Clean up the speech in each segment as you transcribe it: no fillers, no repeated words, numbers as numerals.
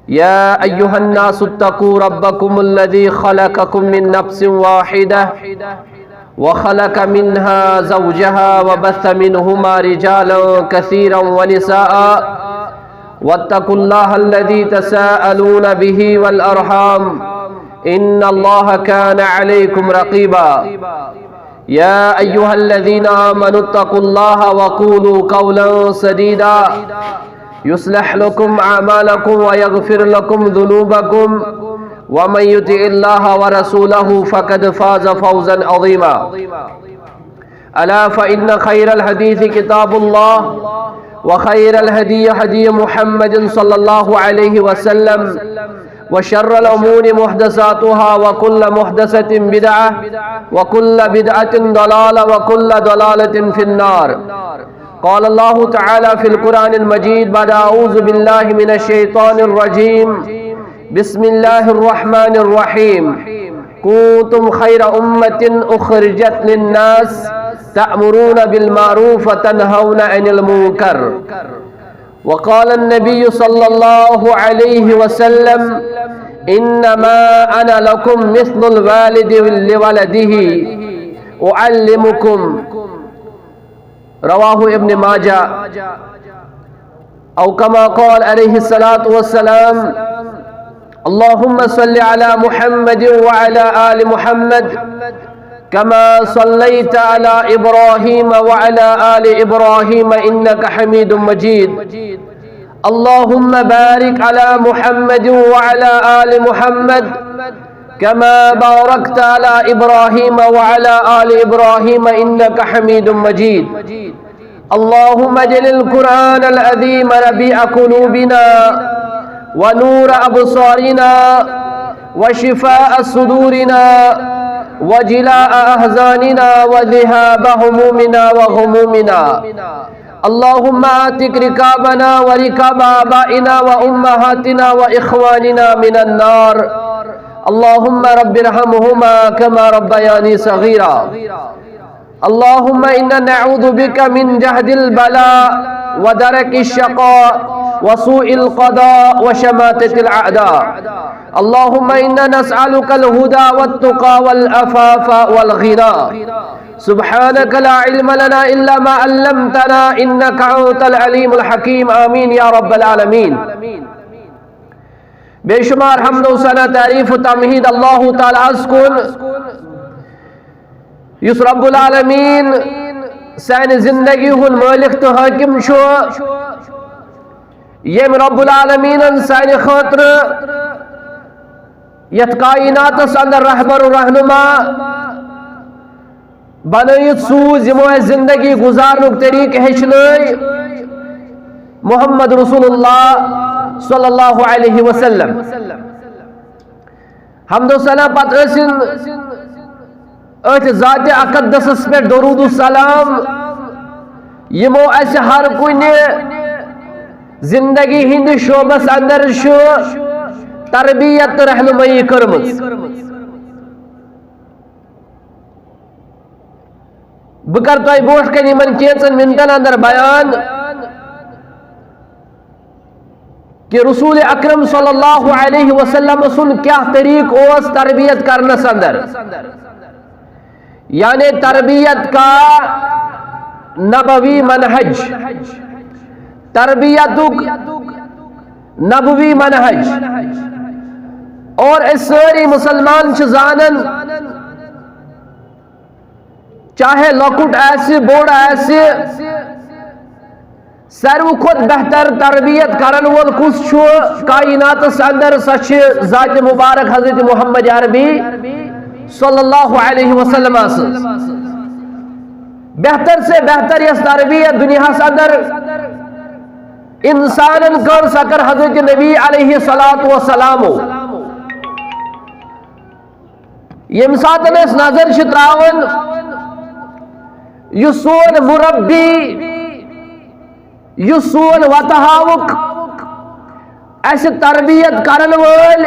يا أيها الناس اتقوا ربكم الذي خلقكم من نفس واحدة وخلق منها زوجها وبث منهما رجالا كثيرا ونساء واتقوا الله الذي تساءلون به والأرحام إن الله كان عليكم رقيبا يا أيها الذين آمنوا اتقوا الله وقولوا قولا سديدا يصلح لكم أعمالكم ويغفر لكم ذنوبكم ومن يطع الله ورسوله فقد فاز فوزا عظيما ألا فإن خير الحديث كتاب الله وخير الهدي هدي محمد صلى الله عليه وسلم وشر الأمور محدثاتها وكل محدثة بدعة وكل بدعة ضلالة وكل ضلالة في النار قال الله تعالى في القرآن المجيد بعد أعوذ بالله من الشيطان الرجيم بسم الله الرحمن الرحيم كنتم خير أمة أخرجت للناس تأمرون بالمعروف وتنهون عن المنكر وقال النبي صلى الله عليه وسلم إنما أنا لكم مثل الوالد لولده أعلمكم رواه ابن ماجه أو كما قال عليه الصلاة والسلام اللهم صل على محمد وعلى آل محمد كما صليت على إبراهيم وعلى آل إبراهيم إنك حميد مجيد اللهم بارك على محمد وعلى آل محمد كما باركت على إبراهيم وعلى آل إبراهيم إنك حميد مجيد اللهم اجعل القرآن العظيم ربيع قلوبنا ونور أبصارنا وشفاء صدورنا وجلاء أحزاننا وذهاب همومنا وغمومنا اللهم آتك ركابنا وركاب آبائنا وأمهاتنا وإخواننا من النار اللهم رب ارحمهما كما ربياني صغيرا اللهم إنا نعوذ بك من جهد البلاء ودرك الشقاء وسوء القضاء وشماتة الأعداء اللهم إنا نسألك الهدى والتقى والعفاف والغنى سبحانك لا علم لنا إلا ما علمتنا إنك أنت العليم الحكيم آمين يا رب العالمين بے شمار حمد و ثنا تعریف و تمہید اللہ تعالی ازکن یس رب العالمین سان زندگی ہن مالک تو حاکم شو یم رب العالمین سان خاطر یت کائنات اندر رہبر و رہنما بنائیت سوز یمو زندگی گزارنک طریق ہچنائی محمد رسول اللہ صلی اللہ علیہ وسلم حمد و ثنا پت ٲسِن أتھۍ ذات اقدسس پٮ۪ٹھ درود السلام یمو اسہِ ہر کُنہِ زندگی ہٕنٛدِس شعبس اندر چھُ تربیت تہٕ رہنمٲیی کٔرمٕژ بہٕ کر تۄہہِ برونٛٹھ کَنہِ یِمن کینٛژن منٹن اندر بیان کہ رسول اکرم صلی اللہ علیہ وسلم سن کیا طریق اوس تربیت کرنس اندر یعنی تربیت کا نبوی منہج تربیتک نبوی منہج اور اس ساری مسلمان چھ زانن چاہے لکٹ ایسے بوڑ ایسے سارو کھت بہتر تربیت کرن وول کس چھو کائنات اندر سچ ذات مبارک حضرت محمد عربی صلی اللہ علیہ وسلم بہتر سے بہتر یہ تربیت دنیا اندر انسان کر سکر حضرت نبی علیہ السلام یم ساتن اس نظر تراون یہ سون مربی یہ سون وتہاوک اس تربیت کرن وول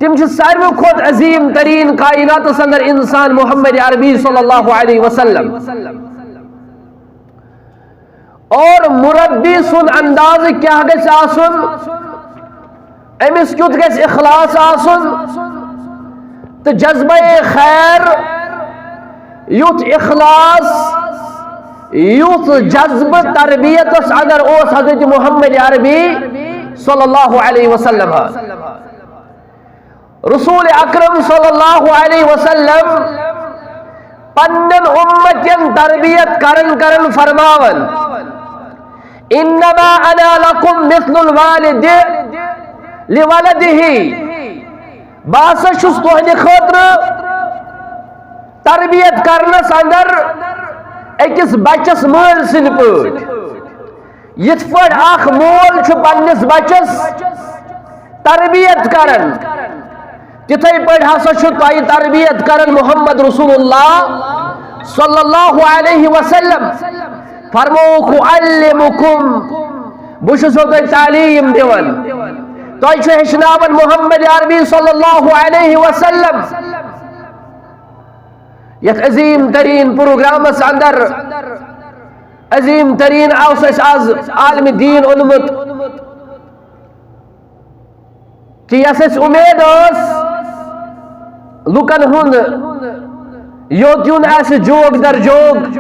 تم ساروی کھت عظیم ترین کائنات اندر انسان محمد عربی صلی اللہ علیہ وسلم اور مربی سن انداز کیا گژھِ آسُن امس کیُتھ گژھِ اخلاص آسُن تو جذبہ خیر یُتھ اخلاص یُتھ جذب تربیت اندر اوس حضرت محمد عربی صلی اللہ علیہ وسلم رسول اکرم صلی اللہ علیہ وسلم پنن امتین تربیت کرن فرماون انما انا لکم مثل الوالد لولده باسا چھس تہندِ خاطر تربیت کرنس اندر اکس بچس مول سند پٲٹھۍ یتھ پٲٹھۍ اکھ مول چھُ پننس بچس تربیت کرن تتھے پٲٹھۍ ہسا چھُ تۄہہِ تربیت کرن محمد رسول اللہ صلی اللہ علیہ وسلم فرموک اعلمکم بہ چھُسو تۄہہِ تعلیٖم دِوان تۄہہِ چھُ ہیٚچھناوان محمد عربی صلی اللہ علیہ وسلم یتھ عظیم ترین پروگرامس اندر عظیم ترین اوس اسہِ آز عالم دین اونمُت کہ یس اسہِ امید ٲس لُکن ہُنٛد یوٚت یُن آسہِ جوگ در جوگ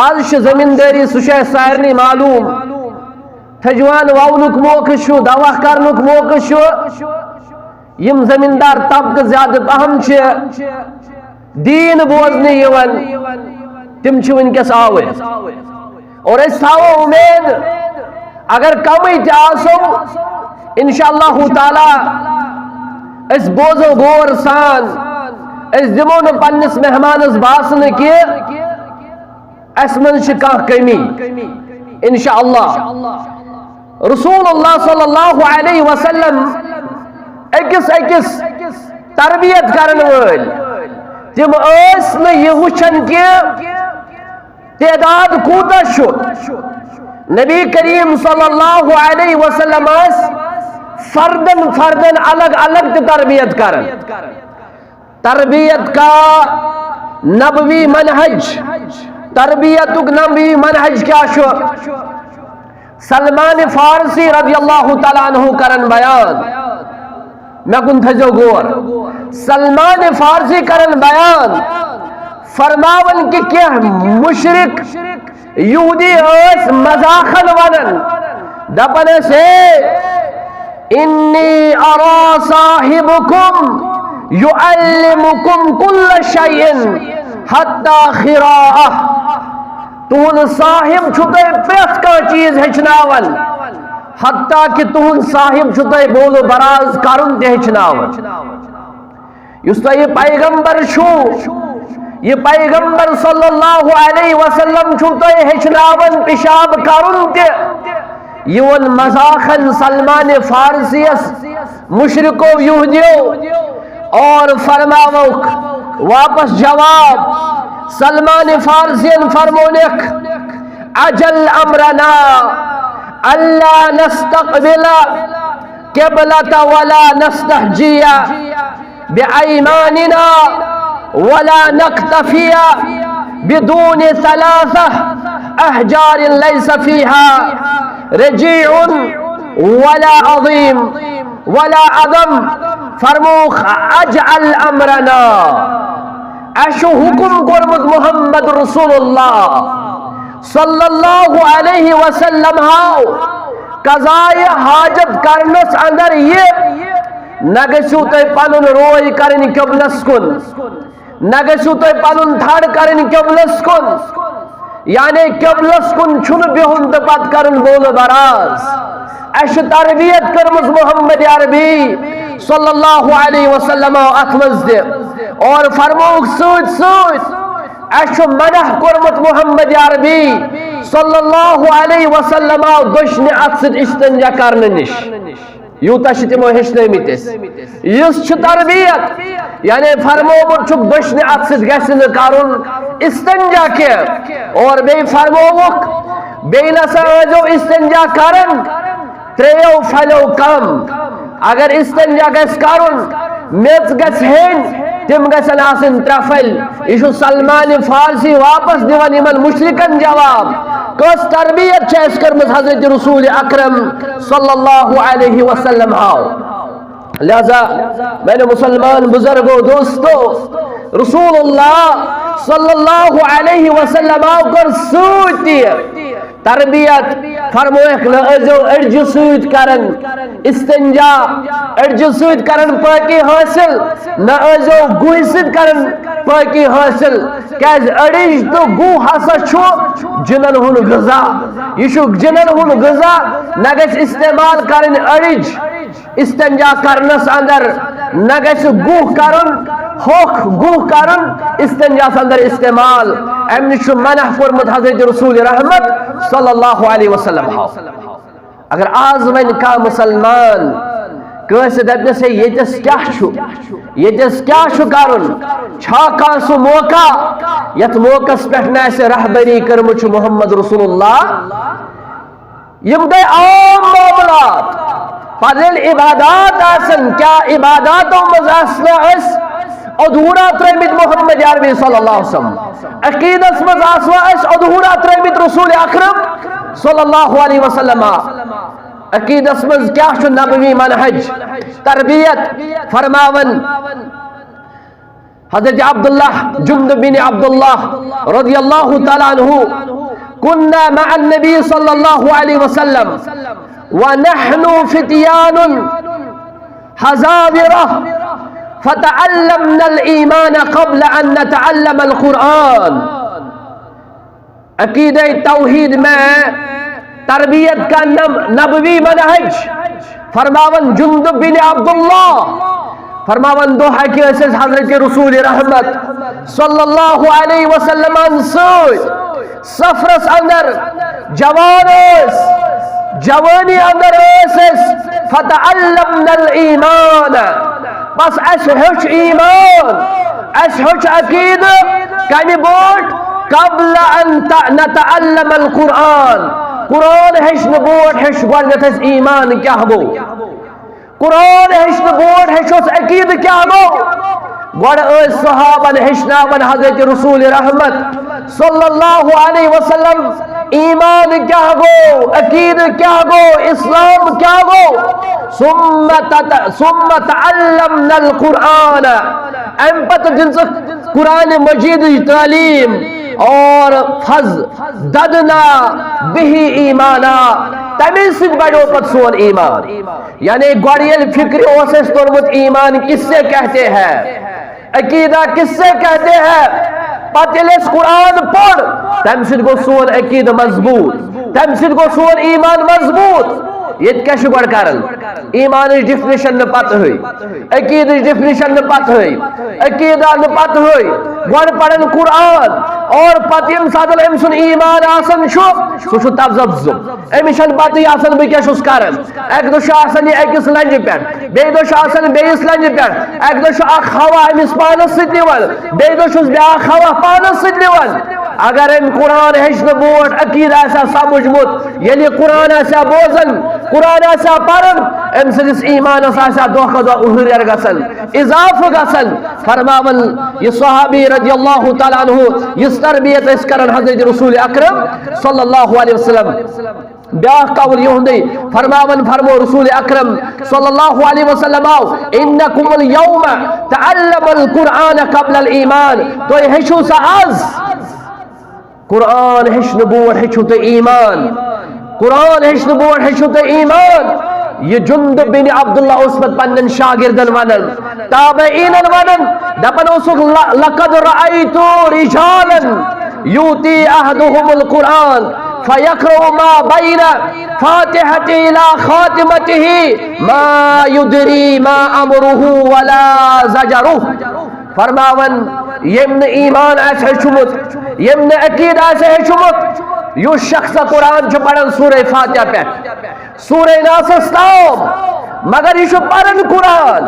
آز چھِ زمیندٲری سُہ چھُ اسہِ سارنٕے معلوم تھجوان وونُک موقعہٕ چھُ دوا کرنُک موقعہٕ چھُ یم زمیندار طبقہٕ زیادٕ پہم چھِ دین بوزنہٕ یِوان تم چھِ وٕنکیٚس آوٕرۍ اور أسۍ تھاوو امید اگر کمٕے تہِ آسو انشاءاللہ تعالیٰ أسۍ بوزو غور سان أسۍ دِمو نہٕ پننس مہمانس باسنہٕ کہ اس منٛز چھِ کانٛہہ کمی انشاءاللہ رسول اللہ صلی اللہ علیہ وسلم اکس تربیت کرن وٲلۍ تم ٲسۍ نہٕ یہِ وٕچھان کہ تعداد کوٗتاہ چھُ نبی کریم صلی اللہ علیہ وسلم ٲسۍ فردن الگ الگ تہِ تربیت کرن تربیت کا نبوی منہج تربیتک نبوی منہج کیا چھُ سلمان فارسی رضی اللہ تعالیٰ عنہ کرن بیان میں کن تھجو غور سلمان فارسی کرن بیان فرماون کہ کیا مشرک یہودی ٲسۍ مذاخن ونن دپن ٲسۍ انی ارا صاحبکم یعلمکم کل شیء حتی خراءہ تہند صاحب چھُ تۄہہِ پرٛٮ۪تھ کانٛہہ چیٖز ہیٚچھناوان حتیٰ کہ تہند صاحب چھُ تۄہہِ بولو براز کرُن تہِ ہیٚچھناوان یُس تۄہہِ یہِ پیغمبر چھُو یہ پیغمبر صلی اللہ علیہ وسلم چھُو تۄہہِ ہیٚچھناوان پِشاب کرُن تہِ یہ ووٚن مذاخن سلمان فارسیس مشرکو یہودیو اور فرماوُکھ واپس جواب سلمان فارسین فرمونک اجل امرنا اللہ نستقبل قبلة ولا نستحجی بأیماننا ولا نقتفی بدون ثلاثة احجار ليس فيها رجيع ولا عظيم ولا عظم فرموخ اجعل امرنا اشو حکم کورمت محمد رسول اللہ صلی اللہ علیہ وسلم ہاو قضائے حاجت کرنس اندر یہ نہ گژھو تۄہہِ پنُن روی کرٕنۍ قبلس کُن نہ گژھو تۄہہِ پنُن تھڑ کرٕنۍ قبلس کُن یعنی قبلس کُن چھُنہٕ بِہُن تہٕ پتہٕ کرُن بولہٕ براز اَسہِ چھِ تربیت کٔرمٕژ محمد عربی صلی اللہ علیہ وسلم اتھ منٛز تہِ اور فرموک سۭتۍ سۭتۍ اَسہِ چھُ منع کوٚرمُت محمد عربی صلی اللہ علیہ وسلم دٔچھنہِ اتھٕ سۭتۍ استنجا کرنہٕ نِش یوٗتاہ چھِ تِمو ہیٚچھنٲومٕتۍ أسۍ یُس چھُ تربیت یعنی فرمومُت چھُکھ دٔچھنہِ اتھٕ سۭتۍ گژھِ نہٕ کرُن استنجا کینٛہہ اور بیٚیہِ فرمووُکھ بیٚیہِ نسا ٲسۍزیو استنجا کران ترٛیٚیو پھلیو کم اگر استنجا گژھِ کرُن میٚژ گژھِ ہیٚنۍ تم گژھن آسٕنۍ ترٛےٚ پھلۍ یہ چھُ سلمان فارسی واپس دِوان یمن مشرکن جواب کس تربیت چیز کرمز حضرت رسول اکرم صلی اللہ علیہ وسلم آو. لہذا میں نے مسلمان بزرگوں دوستو رسول اللہ صلی اللہ علیہ وسلم آو کر سوتی تربیت فرمویک نہ ازو ارج سوت کرن استنجا ارج سوت کرن پاکی حاصل نہ ازو گوہ سوت کرن پاکی حاصل کیز ارج تو گوہ ہسا چھو جنن ہن غذا یہ چھو جنن ہن غذا نہ گژھِ استعمال کرن ارج استنجا کرنس اندر نہ گژھِ گوہ کرن ہوک گوہ کرن استنجا اندر استعمال امن چھو منع فرمت حضرت رسول رحمت صلی اللہ علیہ وسلم. اگر آز ون کا مسلمان کیسے دپنے سے یتس کیا چھو کرن چھا کان سو موقع یت موقع پہ ناسے رہبری کرمت چھو محمد رسول اللہ یم گئے عام معاملات پدل عبادات آسن کیا عباداتوں مزاسنا اس ادھورا ترمت محمد عربی صلی اللہ علیہ وسلم عقیدت مزاسنا اس ادھورا ترمت رسول اکرم صلی اللہ علیہ وسلم عقیدت مز کیا چھو نبوی منہج تربیت فرماون حضرت عبداللہ جندب بن عبداللہ رضی اللہ تعالیٰ عنہ كنا مع النبي صلى الله عليه وسلم ونحن فتيان حزابرة فتعلمنا الإيمان قبل أن نتعلم القرآن. عقیدہ توحید میں تربیت کا نبوی منہج فرماون جندب بن عبداللہ فرماون دو حقی اساس حضرت رسول رحمت صلی اللہ علیہ وسلم انسوت سفرس اندر جوانی اندر اساس فتعلمنا الایمان بس اس ہچ ایمان اس ہچ عقید کمی بوٹ قبل ان نتعلم القرآن قرآن ہش نبوٹ ہش گوڑنت اس ایمان کیا ہو قرآن ہش نبوٹ ہش اس عقید کیا ہو گوڑ اس صحابہ ہشناون حضرت رسول رحمت صلی اللہ علیہ وسلم ایمان کیا ہو عقید کیا ہو اسلام کیا ہو ثم تعلمنا القرآن ام پت جنس قرآن مجید تعلیم اور ددنا بہی ایمانا تمہیں سج بڑھو پت سون ایمان یعنی گوڑیل فکر اوسس ترمت ایمان کس سے کہتے ہیں عقیدہ کس سے کہتے ہیں پتل اس قرآن پڑھ تم سج گو سون عقید مضبوط تم سج گو سون ایمان مضبوط یہ کیا شکر کرن ایمان ڈیفینیشن نہ پتہ ہوئی عقید ڈیفینیشن نہ پتہ ہوئی عقیدہ نہ پتہ ہوئی گوڑ پڑھن قرآن اور پتیم سادل امسن ایمان آسن سو تبزب امشن پتہ آسن بہ کیا چھس کرن ایک دو آسن یہ اکس لنجہ پہ بی دو آسن بیس لنجہ پہ ایک دو اخ ہوا امس پانس ست نوان بی دو بیاکھ ہوا پانس ست نوان اگر ام قرآن ہچن بوٹ عقید آسا سمجھمت یعنی قرآن آسا بوزن قرآن آسا پرن ام سدس ایمان آسا دو خدا اہر گسن اضاف گسن فرماون یہ صحابی رضی اللہ تعالیٰ عنہ یہ تربیت اس کرن حضرت رسول اکرم صلی اللہ علیہ وسلم بیاکھ قول یہندی فرماون فرمو رسول اکرم صلی اللہ علیہ وسلم انکم اليوم تعلم القرآن قبل الایمان تو یہ ہشو سا آز قرآن ہش نبوت ہشو تو ایمان قرآن ہش نبوت ہشو تو ایمان یہ جندب بن عبداللہ عثمت پنن شاگردن ونن تابعین ونن دپن اسک لقد رأیتو رجالا یوتی احدهم القرآن فیقرؤ ما بین فاتحة الى خاتمته ما یدری ما امره ولا زجره فرماون یمن ایمان ایسے شمت یمن عقید ایسے شمت یو شخص قرآن جو پڑھن سورہ فاتحہ پہ سورہ ناس استام مگر یہ پڑھن قرآن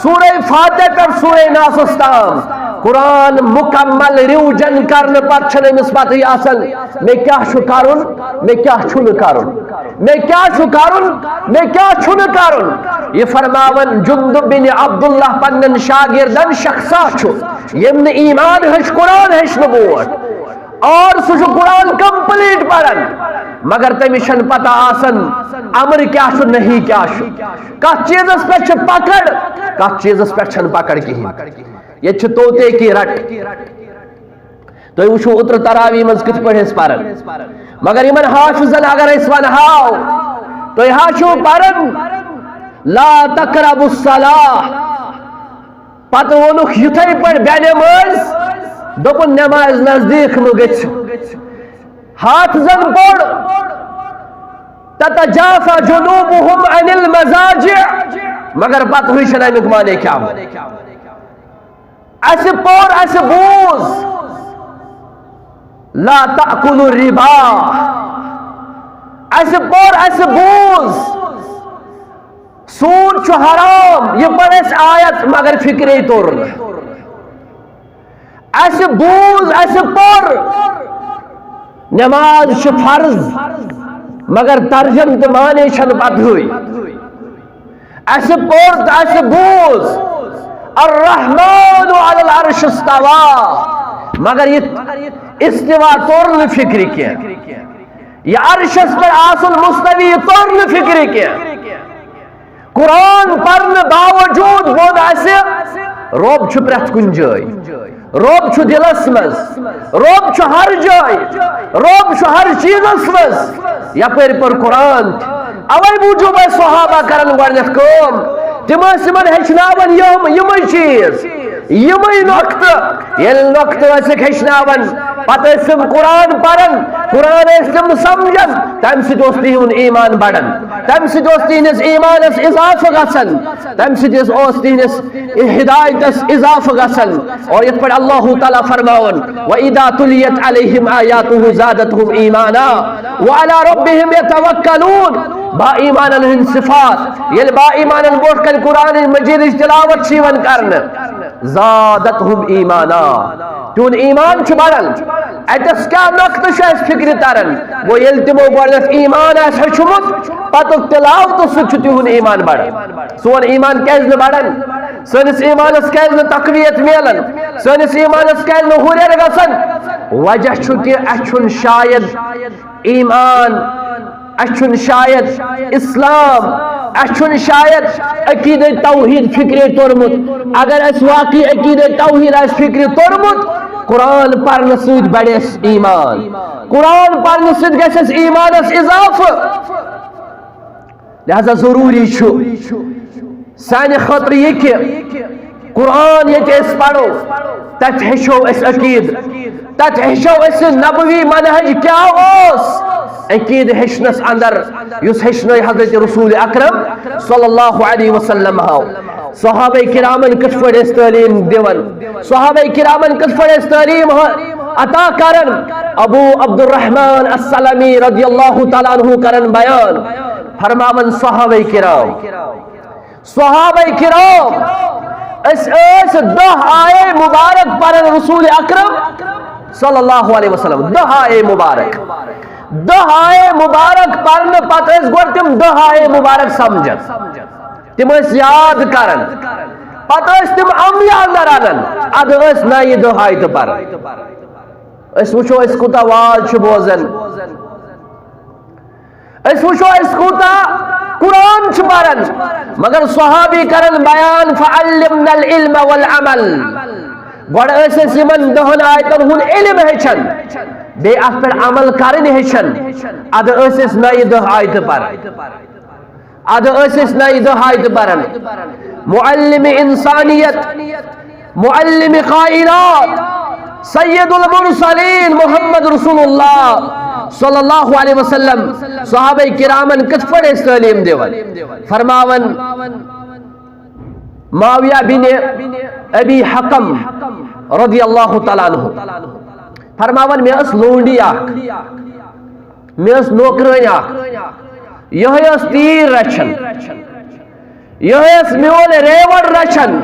سورہ فاتحہ پر سورہ ناس استام قرآن مکمل ریوجن کرنے پر چھنے نسبت ہی آسن میں کیا شکارن میں کیا چھن کارن میں کیا شکارن میں کیا چھن کارن یہ فرماون جندب بن عبداللہ پنن شاگردن شخصا چھو یمن ایمان ہش قرآن ہش نبوت اور سہ قرآن کمپلیٹ پڑھن مگر تمس پتہ آسن امر کیا نہیں کیا کت چیزس پہ پکڑ کت چیزس پہ پکڑ کہین یہ توتے کی رٹ تھی وچھو اتر تراوی مز کت پہ پرن مگر یمن حافظن اگر اس ونہاو تھی ہاشو پرن لا تقربوا الصلاة پتہ وونک یتھے پہ بے نماز دپن نماز نزدیک مہ گژھو حافظن پوڑ تتجافى جنوبهم عن المضاجع مگر پتہ ہوئی امیک معنی کیا اس پور اس بوز لا تأكلوا الربا اس پور اس بوز سود چھ حرام یہ پڑھ اس آیت مگر فکری طور اس بوز اس پور نماز چھ فرض مگر ترجم تو معنی چھن پتہ ہوئی اس پور اس بوز الرحمن علی العرش استوى مگر یہ استوا طور فکر کیا یہ عرشس پر آسن مستوی طور فکر کیا قرآن پڑھنے باوجود بود اسے روب چھ پرت کن جائے روب چھ دلس مز روب چھ ہر جائے روب چھ ہر چیزس مز یپر پر قرآن اوے موجوب صحابہ کرن گۄڈنیتھ کٲم تم یمن ہیچناون یم چیز یم نقطہ یل نقطہ ہیچناون پتہ تم قرآن پرن قرآن تم سمجھن تم سہ تہند ایمان بڑھن تم سہ تہندس ایمانس اضافہ گژھن تم سہ تہندس ہدایتس اضافہ گژھن اور یت پہ اللہ تعالیٰ فرماون وَإِذَا تُلِيَتْ عَلَيْهِمْ آيَاتُهُ زَادَتْهُمْ إِيمَانًا وَعَلَى رَبِّهِمْ يَتَوَكَّلُونَ با ایمانن ہند صفات یل با ایمانن بوٹ کن قرآن مجید تلاوت چیون کرن زادتهم ایمانا تون ایمان چھ بڑھن اتس کیا نقطہ چھ فکر ترن وہ یل تمو گۄڈنیتھ ایمان آس ہیچھمت پتک تلاوت سہ تہند ایمان بڑھن سون ایمان کیاز بڑھن سنس ایمانس کیاز تقویت میلن سنس ایمانس کیاز ہوریر گژھن وجہ چھ کہ اچھن شاید ایمان اچھن شاید اسلام اچھن شاید عقید توحید فکر تورمت اگر اس واقعی عقید توحید اس فکر تورمت قرآن پرن سید بڑیس ایمان قرآن پرن سید گژھس ایمانس اضافہ لہذا ضروری چھ سانہ خاطر یہ کہ قرآن یہ اس پڑھو تت ہیچو اس عقید تت ہیچو اس نبوی منہج کیا اس عقید ہیچنس اندر یس ہیچن حضرت رسول اکرم صلی اللہ علیہ وسلم ہاو صحابہ کرامن کس پڑھ اس تعلیم دیون صحابہ کرامن کس پڑھ اس تعلیم عطا کرن ابو عبد الرحمن السلمی رضی اللہ تعالیٰ عنہ کرن بیان فرماون صحابہ کرام اس دہ آئے مبارک پر رسول اکرم صلی اللہ علیہ وسلم دہ آئے مبارک دہ آئے مبارک پرن پتہ گوڑ تم دہ آئے مبارک سمجھن تم یاد کرن پتہ تم عملی اندر انن اد نئی دہ آئے تو پرن وچھو اس کوتا واز بوزن وچھو اس کوتا قرآن پرن مگر صحابی کرن بیان فعلمنا العلم والعمل گوڑ اس یمن دہن آیتن ہن علم ہیچن بے ات پر عمل کرن ہیچن اد اس نئی دہ آیت پرن اد اس نئی دہ آیت پرن معلم انسانیت معلم کائنات سید المرسلین محمد رسول اللہ صلی اللہ علیہ وسلم صحابہ کرامن کت پڑھ اس تعلیم دیون فرماون معاویہ بن ابی حکم رضی اللہ تعالیٰ عنہ فرماون میں اس لونڈی آکھ میں اس نوکرین آکھ یہ اس تیر رچن یہ اس میون ریوڑ رچن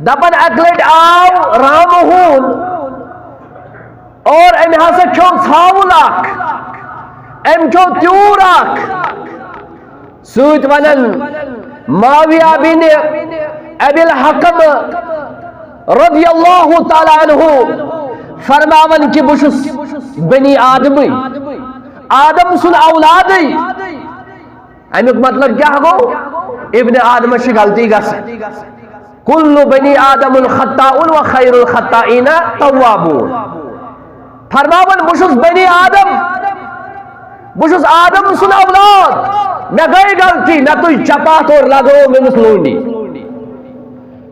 دپن اکلٹ آو رام ہون اور ام ہسا چھو ژھاول اکھ ام چھو تیور اکھ سوت ونن معاویہ بن ابی الحکم رضی اللہ تعالی عنہ فرماون کہ بشس بنی آدم آدم سن اولاد امیک مطلب کیا گو ابن آدم غلطی گس کل بنی آدم الخطاؤن و خیر الخطائین توابون فرماون بشس بنی آدم بشس آدم سن اولاد میں گئی غلطی میں تجھ چپات اور لگو میں مس لونڈی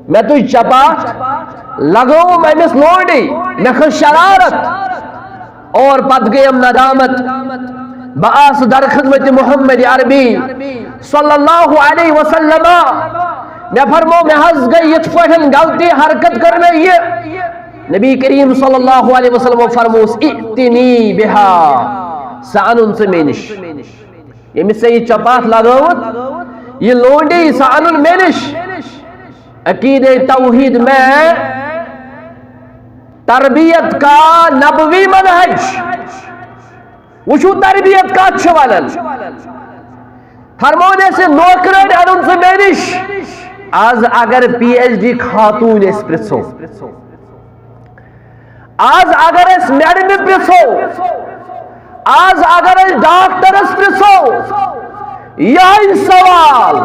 میں تجھ چپات لگو میں مس لونڈی میں خود شرارت اور پت گیم ندامت باس در خدمت محمد عربی صلی اللہ علیہ وسلم میں فرمو میں حض گئی اتفاہن غلطی حرکت کرنے یہ نبی کریم صلی اللہ علیہ وسلم فرموس ائتنی بہا سانن سے مینش یہ میں سے یہ چپات لگوت یہ لونڈی سانن مینش عقید توحید میں تربیت کا نبوی منہج وشو تربیت کا اچھا والن فرمونے سے نوکرن انن سے مینش آز اگر پی ایچ ڈی خاتون اس پرسو آز اگر اس میڈم پرسو آز اگر اس ڈاکٹر اس پرسو یہ سوال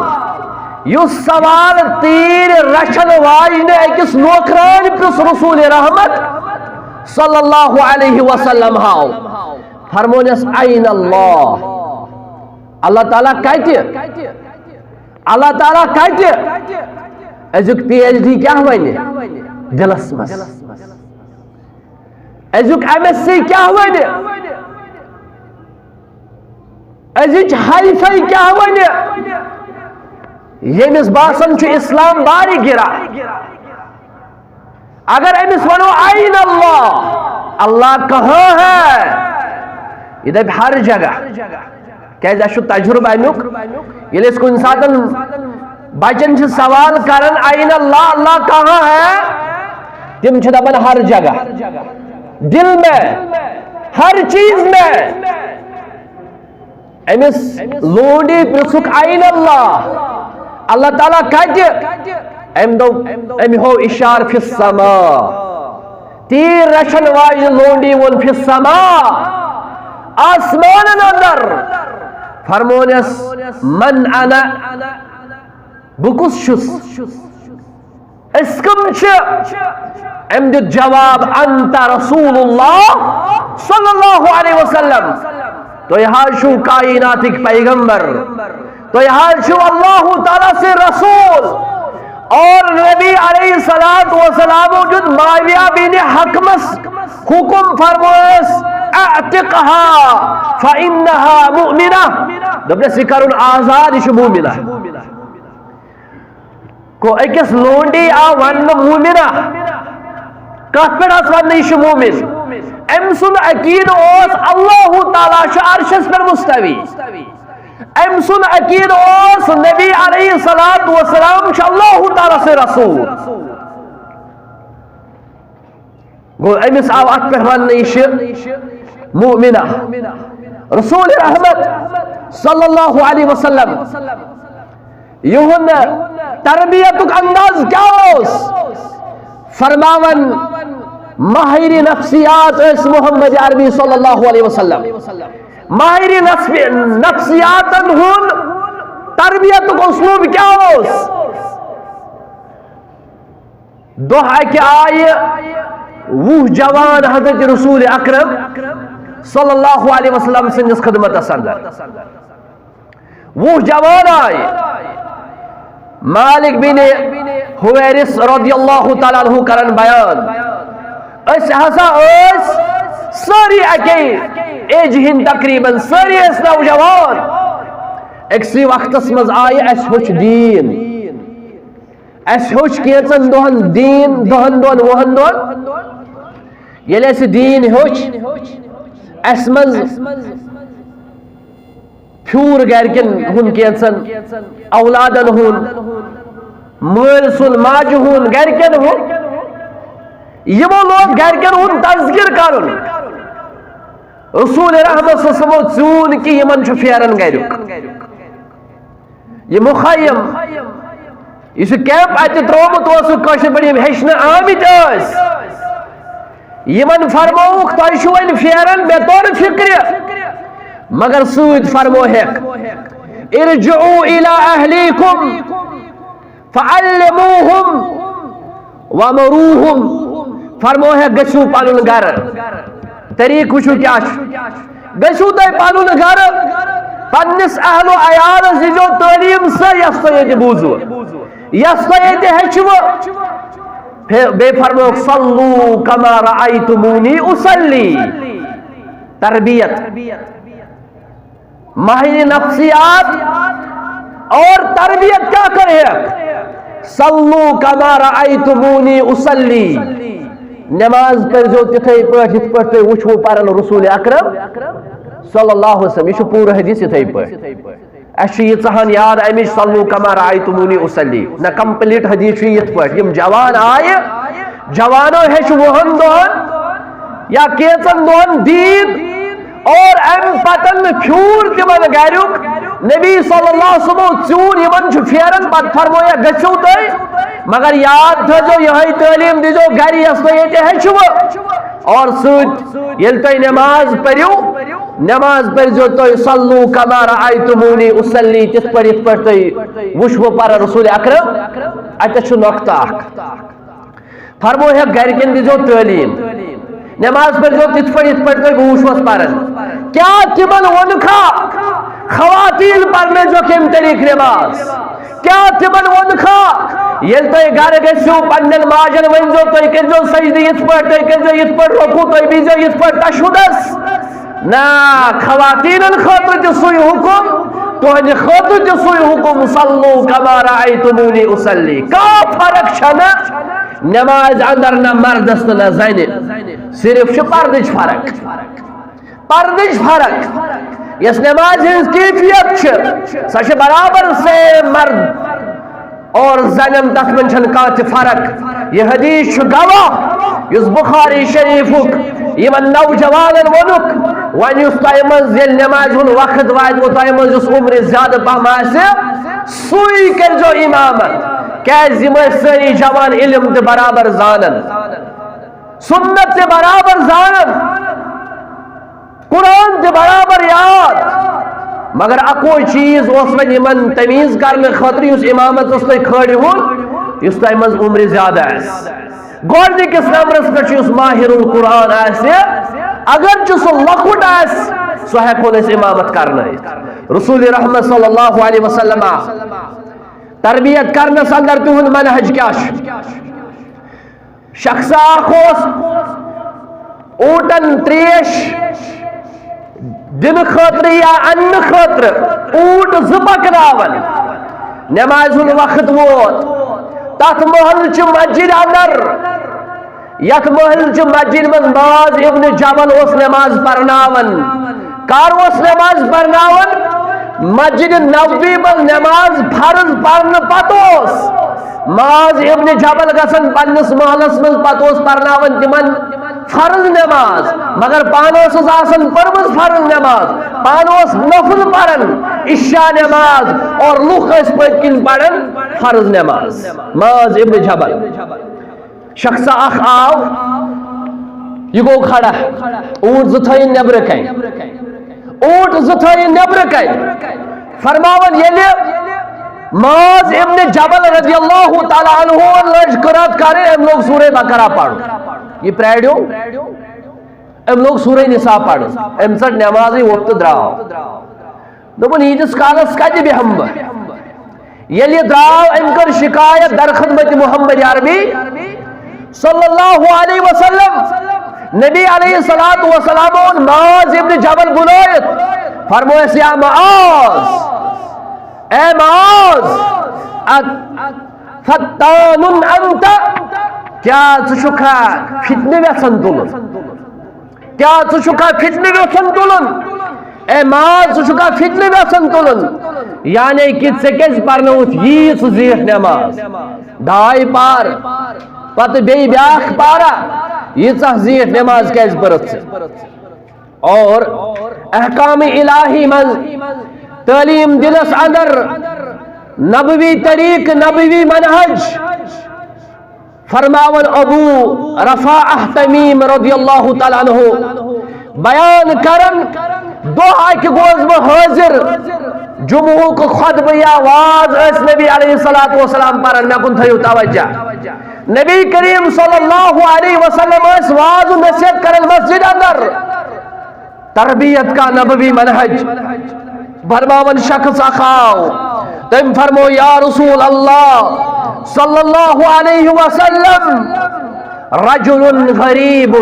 یہ سوال تیر رشن واجنے کس نوکران پرس رسول رحمت صلی اللہ علیہ وسلم ہاو فرمونس این اللہ اللہ تعالیٰ کہتے اللہ تعالیٰ کہتے ازک پی ایچ ڈی کیا ہوئے دلس مس ازک ایم ایس سی کیا ہوئے ازک ہائی فائی کیا ہوئے یہ مس باسن چھو اسلام باری گرا اگر امس ونو این اللہ اللہ کہاں ہے یہ دب ہر جگہ کیسے اشو تجربہ امیک یہ اس کو انسان بچن سے سوال کرن این اللہ اللہ کہاں ہے تم چھتا بن ہر جگہ دل میں ہر چیز میں امس لونڈی پرسک این اللہ اللہ تعالیٰ کہتے ام ہو اشار فی السماء تیر رشن واج لونڈی ون فی السماء آسمان اندر فرمونس من انا بکس شس اسکم چھ ام دید جواب انت رسول اللہ صلی اللہ علیہ وسلم تو یہاں شو کائنات ایک پیغمبر تو یہاں شو اللہ تعالیٰ سے رسول اور نبی علیہ السلام وجود ماویہ بین حکمس حکم فرموس اعتقها فإنها مؤمنہ دبنے سکرون آزاد شو مومنہ کو ایکس لونڈی آوان مومنہ کہت پر آسوان نہیں شو مومن امسن عقید اوس اللہ تعالیٰ شو عرشس پر مستوی امسن عقید اوس نبی علیہ السلام شو اللہ تعالیٰ سے رسول گو امس آو ات پر ون نہیں مومنہ رسول رحمت صلی اللہ علیہ وسلم یہن تربیت انداز کیا اوس فرماون ماہر نفسیات اس محمد عربی صلی اللہ علیہ وسلم ماہر نفسیات ہن تربیت کو اسلوب کیا اوس دعا کے آئے وہ جوان حضرت رسول اکرم صلی اللہ علیہ وسلم سندس خدمت اندر وہ جوان آئے مالک بن حویرس رضی اللہ تعالیٰ عنہ کرن بیان اس ہسا اس ساری اکی ایج ہن تقریباً ساری اس نوجوان ایک سی وقت اسمز آئے اس ہوچ دین اس ہوچ کیچن دوہن دین دوہن دوہن وہن دوہن یہ لیسے دین ہوچ اس مز پھور گرکن ہن کیچن اولادن ہن مولسن ماج ہن گرکن ہن یہ وہ لوگ گرکن ہن تذکر کرن رسول رحمت صلی اللہ علیہ وسلم چون کی یمن چھو فیرن گرک یہ مخیم یہ کیمپ آتی ترومت واسو کاشن بڑی ہیشن آمد اس یمن فرموک تہ چھو ون پھیرن بے طور فکر مگر سود فرموہک ارجعوا الى اہلیکم فعلموہم ومروہم فرموہک گژھو پنن گھر طریق وچھو کیا گژھو تہ پنن گھر پنس اہل و عیالس دیجو تعلیم سے یس تہ ییتہ بوزو یس تہ ییتہ ہیچھو بے فرموک صلو کما رأیتمونی اصلی تربیت ماہر نفسیات اور تربیت کیا کرے صلو کما رأیتمونی اصلی نماز پر جو تتھے پاٹ یت پاٹ تُہۍ وچھو پرن رسول اکرم صلی اللہ علیہ وسلم یہ پورا حدیث یتھے پاٹ اچھی یہ ژہان یاد امچ صلو کما رأیتمونی اصلی نہ کمپلیٹ حدیث یت پاٹ یم جوان آئے جوانو ہیچ وہن دہن یا کیچن دہن دید اور ام پتن پھور تمن گھرک نبی صلی اللہ علیہ وسلم چون یمن پھیرن پت فرمویا گژھو تُہۍ مگر یاد تھٲیزو یہے تعلیم دیزو گھر یس تُہۍ ییتہِ ہیچھو اور سۭتۍ ییٚلہِ تُہۍ نماز پٔرِو نماز پٔرزیو تُہۍ صلو کما رأیتمونی اصلی تِتھ پٲٹھۍ یِتھ پٲٹھۍ تُہۍ وٕچھوٕ پرن رسول اکرم اتٮ۪تھ چھُ نۄقطہٕ اکھ فرموہک گھرکٮ۪ن دیزو تعلیم نماز پٔرزیو تِتھ پٲٹھۍ یِتھ پٲٹھۍ تُہۍ بہٕ وٕچھوس پرن کیا تمن وونکھا خواتین پرنٲیزیوکھ ییٚمہِ طریقہٕ نماز کیا تمن وونکھا ییٚلہِ تُہۍ گھرٕ گٔژھِو پننٮ۪ن ماجن ؤنزیو تُہۍ کٔرزیو سجدٕ یِتھ پٲٹھۍ تُہۍ کٔرزیو یِتھ پٲٹھۍ رکوع تُہۍ بیٖہزیو یِتھ پٲٹھۍ تشہُدس نا خواتینن خٲطرٕ تہِ سُے حکم تُہنٛدِ خٲطرٕ تہِ سُے حکم صلو کما رأیتمونی اصلی کانٛہہ فرق چھنہٕ نماز اندر نہ مردس نہ زنہِ صرف چھ پردٕچ فرق پردٕچ فرق یس نماز ہنز کیفیت چھ سۄ چھ برابر سیم مرد اور زنن تتھ من چھنہٕ کانٛہہ تہِ فرق یہ حدیث چھ گواہ یس بخاری شریفک یمن نوجوانن وونُکھ وۄنۍ یُس تۄہہِ منٛز ییٚلہِ نمازِ ہُنٛد وقت واتہِ تۄہہِ منٛز یُس عمرِ زیادٕ پہم آسہِ سُے کٔرزیو امامت کیازِ یِم ٲسۍ سٲری جوان علم تہِ برابر زانن سنت تہِ برابر زانن قرآن تہِ برابر یاد مگر اکوے چیز اوس وۄنۍ یِمن تمیٖز کرنہٕ خٲطرٕ یُس امامتس تُہۍ کھٲڑِہُن یُس تۄہہِ منٛز عمرِ زیادٕ آسہِ گۄڈنِکِس نمبرس پٮ۪ٹھ چھُ یُس ماہر القرآن آسہِ اگر چھُ سُہ لۄکُٹ آسہِ سُہ ہٮ۪کہون أسۍ امامت کرنٲیِتھ رسول رحمت صلی اللہ علیہ وسلم تربیت کرنس اندر تہنٛد منہج کیا شخص اکھ اوس اوٹن تریش دنہٕ خٲطرٕ یا اننہٕ خٲطرٕ اوٹ زٕ پکناون نمازِ ہُنٛد وقت ووت تتھ محل چھ مسجد اندر یتھ محل چھ مسجد منٛز معاذ ابن جبل اوس نماز پرناون کر اوس نماز پرناون مسجد نبوی منٛز نماز فرض پرنہٕ پتہٕ اوس معاذ ابن جبل گژھان پننس محلس منٛز پتہٕ اوس پرناون تمن فرض نماز مگر پانہٕ ٲسٕس آسان پٔرمٕژ فرض نماز پانہٕ اوس نفل پران عشاء نماز اور لُکھ ٲسۍ پٔتۍ کِنۍ پران فرض نماز معاذ ابن جبل شخص اکھ آو یہ گوٚو کھڑا اوٗنٹ زٕ تھٲیِن نیبرٕ کنۍ اوٗنٹ زٕ تھٲیِن نیبرٕ کنۍ فرماون ییٚلہِ معاذ ابن جبل رضی اللہ تعالیٰ عنہ لٔج قرات کرٕنۍ أمۍ لوگ سورہ بقرہ پرُن یہ پریڈیو أمۍ لوگ سورہ نساء پرُن أمۍ ژٹ نمازٕے ووٚتھ تہٕ درٛاو دوٚپُن ییٖتِس کالس کتہِ بیٚہمہٕ بہٕ ییٚلہِ یہِ درٛاو أمۍ کٔر شکایت درخدمت محمد عربی صلی اللہ علیہ وسلم نبی علیہ الصلوۃ والسلام اون معاذ ابن جبل بلائت فرمویس یا معاذ اے معاذ فتان انت کیا ژٕ چھُکھا فتنہٕ یژھان تُلُن کیا ژٕ چھُکھا فتنہٕ یژھان تُلُن اے معاذ ژٕ چھُکھا فتنہٕ یژھان تُلُن یعنی کہ ژےٚ کیازِ پرنووُتھ ییٖژ زیٖٹھ نماز ڈاے پار پتہٕ بیٚیہِ بیٛاکھ پارا ییٖژاہ زیٖٹھ نماز کیازِ پٔرٕتھ ژےٚ اور احکام الہی منٛز تعلیم دنس اندر نبوی طریق نبوی منہج فرماون ابو رفاعہ تمیم رضی اللہ تعالیٰ عنہ بیان کرن دعا کہ گوز میں حاضر جمعہ کو خطبہ یا آواز اس نبی علیہ السلام پر میں کن تھیو توجہ نبی کریم صلی اللہ علیہ وسلم اس واز و نصیحت کرن مسجد اندر تربیت کا نبوی منہج فرماون شخص اخاو تم فرمو یا رسول اللہ صلی اللہ علیہ وسلم رجل غریب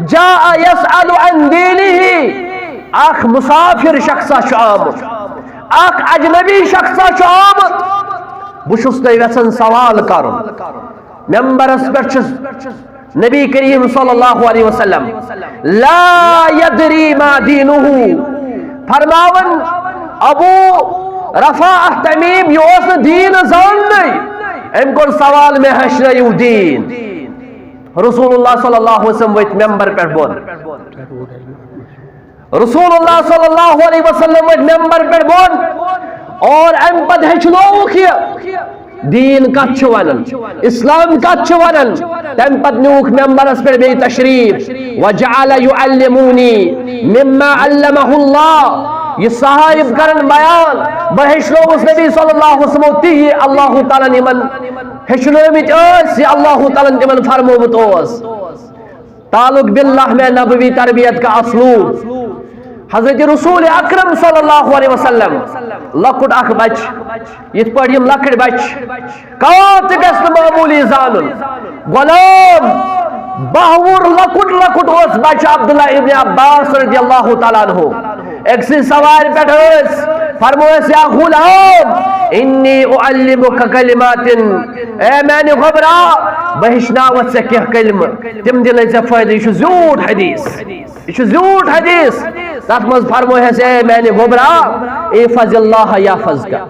جاء يسأل عن دینه اخ مسافر شخصا شامت اخ اجنبی شخصا شامت بشس ویسن سوال کرن ممبرس پر نبی کریم صلی اللہ علیہ وسلم لا يدری ما دینه فرماون ابو رفاعہ تمیم یہ اس دین زاننے ام کو سوال میں حشر دین رسول اللہ صلی اللہ علیہ وسلم ویت ممبر پر بون رسول اللہ صلی اللہ علیہ وسلم ویت ممبر پر بون اور ام پد ہچنو کیا دین کا چھوانن اسلام کا چھوانن تم پد نوک ممبرس پر بے تشریف وجعل يعلمونی مما علمہ اللہ یہ صحائف کرن بیان بہشلو اس نبی صلی اللہ علیہ وسلم تی اللہ تعالیٰ نمن ہشلومت اس یہ اللہ تعالیٰ نمن فرمومت اس تعلق باللہ میں نبوی تربیت کا اسلوب حضرت رسول اکرم صلی اللہ علیہ وسلم لکٹ اخ بچ یہ پڑھیم لکٹ بچ کات گست معمولی زانن غلام باہور لکٹ اس بچ عبداللہ ابن عباس رضی اللہ تعالیٰ عنہ ایک سی سوار پیٹھوس فرمویس یا غلام انی اعلمک کلمات اے میں نے غبرا بہشناوت سے کیا کلمہ تم دل سے فائدہ یہ زیوٹ حدیث تات مز فرمویس اے میں نے غبرا احفظ اللہ یحفظ کا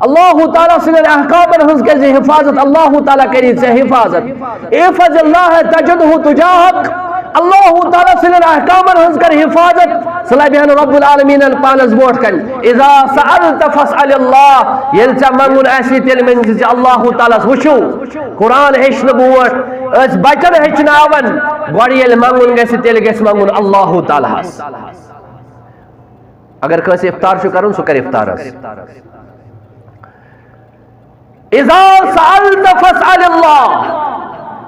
اللہ تعالیٰ سے احکام ہنس کے حفاظت اللہ تعالیٰ کری سے حفاظت احفظ اللہ تجدہ تجاہک اللہ تعالیٰ سے احکام ہنس کر حفاظت صلی بیان رب العالمین پانس بوٹ کن اذا سألت فاسأل اللہ یلچا منگن ایسی تیل منگن اللہ تعالیٰ وشو قرآن ہشن بوٹ اس بچن ہشن آون گوڑی یل منگن گیسی تیل گیس منگن اللہ تعالیٰ اگر کسی افطار شو کرن سو کر افطار اذا سألت فاسأل اللہ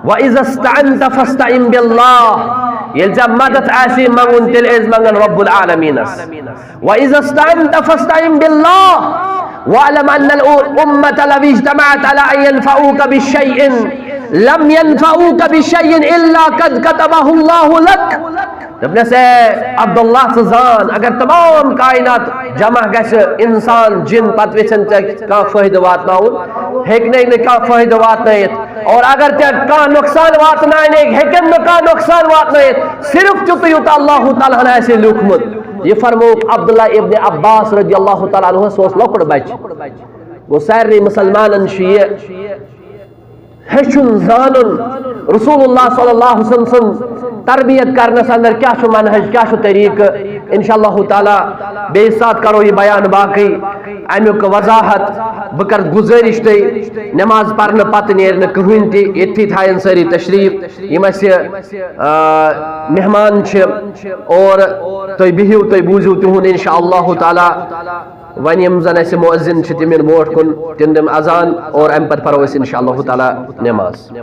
وَإِذَا اسْتَعَنْتَ فَاسْتَعِنْ بِاللَّهِ يلزم مدد آسی منگن تل از منگن رب العالمین وَإِذَا اسْتَعَنْتَ فَاسْتَعِنْ بِاللَّهِ وَعْلَمْ أَنَّ الْأُمَّةَ لَوِ اجْتَمَعَتْ عَلَىٰ أَن يَنْفَعُوكَ بِالشَّيْءٍ لَمْ يَنْفَعُوكَ بِالشَّيْءٍ إِلَّا قَدْ كَتَبَهُ اللَّهُ لَكَ ابن سے عبداللہ سزان اگر تمام کائنات جمع گش انسان جن پت وچن کا فائدہ واتناون ہیکنے نے کا فائدہ واتنائیت اور اگر تے کا نقصان واتنائنے ہیکن کا نقصان واتنائیت صرف چوت یوت اللہ تعالیٰ نے ایسے لکمت یہ فرمو عبداللہ ابن عباس رضی اللہ تعالیٰ عنہ سوس لکڑ بچ وہ ساری مسلمان شیعہ ہشن زانن رسول اللہ صلی اللہ علیہ وسلم تربیت کرنے سے اندر کیا شو منہج کیا شو طریق انشاءاللہ تعالی بے ساتھ کرو یہ بیان باقی امیک وضاحت بکر گزارش تی نماز پڑھنے پتہ نیرنے کہین تی اتھی تھائن ساری تشریف یہ سے مہمان چھ اور توی بہیو توی بوزیو تہون انشاءاللہ تعالی ون یم زن ایسے مؤذن چھ تمن بوٹ کن تم دم اذان اور ام پت پرو اس انشاءاللہ تعالی نماز